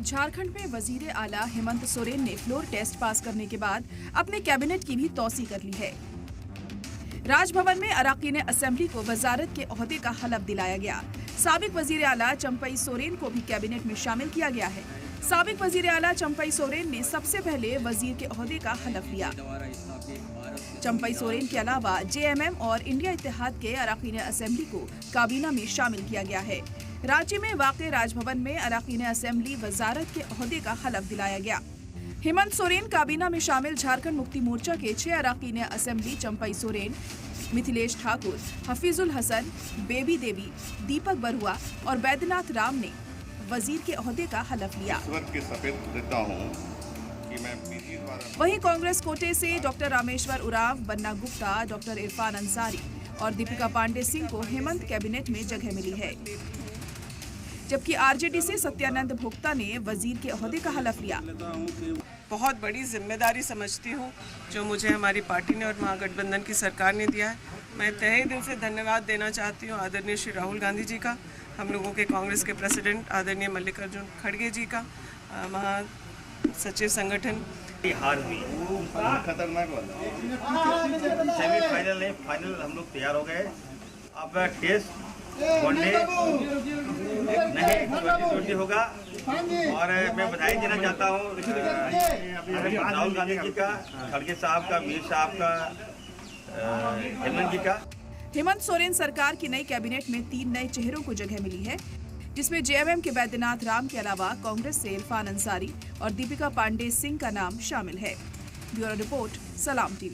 झारखंड में वजीर आला हेमंत सोरेन ने फ्लोर टेस्ट पास करने के बाद अपने कैबिनेट की भी तौसीह कर ली है। राजभवन में अराकीन असेंबली को वजारत के ओहदे का हलफ दिलाया गया। साबिक वजीर आला चंपई सोरेन को भी कैबिनेट में शामिल किया गया है। साबिक वजीर आला चंपई सोरेन ने सबसे पहले वजीर के ओहदे का हलफ लिया। चंपई सोरेन के अलावा जेएमएम और इंडिया इत्तेहाद के अराकीन असेंबली को काबीना में शामिल किया गया है। रांची में वाक़े राजभवन में अराकीन असेंबली वजारत के ओहदे का हलफ दिलाया गया। हेमंत सोरेन काबीना में शामिल झारखंड मुक्ति मोर्चा के 6 अराकीन असेंबली चंपई सोरेन, मिथिलेश ठाकुर, हफीजुल हसन, बेबी देवी, दीपक बरुआ और बैद्यनाथ राम ने वजीर के ओहदे का हलफ लिया। वहीं कांग्रेस कोटे से डॉक्टर रामेश्वर उरांव, बन्ना गुप्ता, डॉक्टर इरफान अंसारी और दीपिका पांडे सिंह को हेमंत कैबिनेट में जगह मिली है, जबकि आरजेडी से सत्यानंद भोक्ता ने वजीर के ओहदे का हलफ लिया। बहुत बड़ी जिम्मेदारी समझती हूँ जो मुझे हमारी पार्टी ने और महागठबंधन की सरकार ने दिया है। मैं तहे दिल से धन्यवाद देना चाहती हूँ आदरणीय श्री राहुल गांधी जी का, हम लोगों के कांग्रेस के प्रेसिडेंट आदरणीय मल्लिकार्जुन खड़गे जी का, महासचिव संगठन। हार हुई खतरनाक वाला सेमीफाइनल नहीं, फाइनल हम लोग तैयार हो गए। अब टेस्ट वनडे नहीं होगा और मैं बधाई देना चाहता हूँ राहुल गांधी जी का, खड़गे साहब का, वीर साहब का, हेमंत जी का। हेमंत सोरेन सरकार की नई कैबिनेट में 3 नए चेहरों को जगह मिली है, जिसमें जेएमएम के बैद्यनाथ राम के अलावा कांग्रेस से इरफान अंसारी और दीपिका पांडे सिंह का नाम शामिल है। ब्यूरो रिपोर्ट, सलाम टीवी।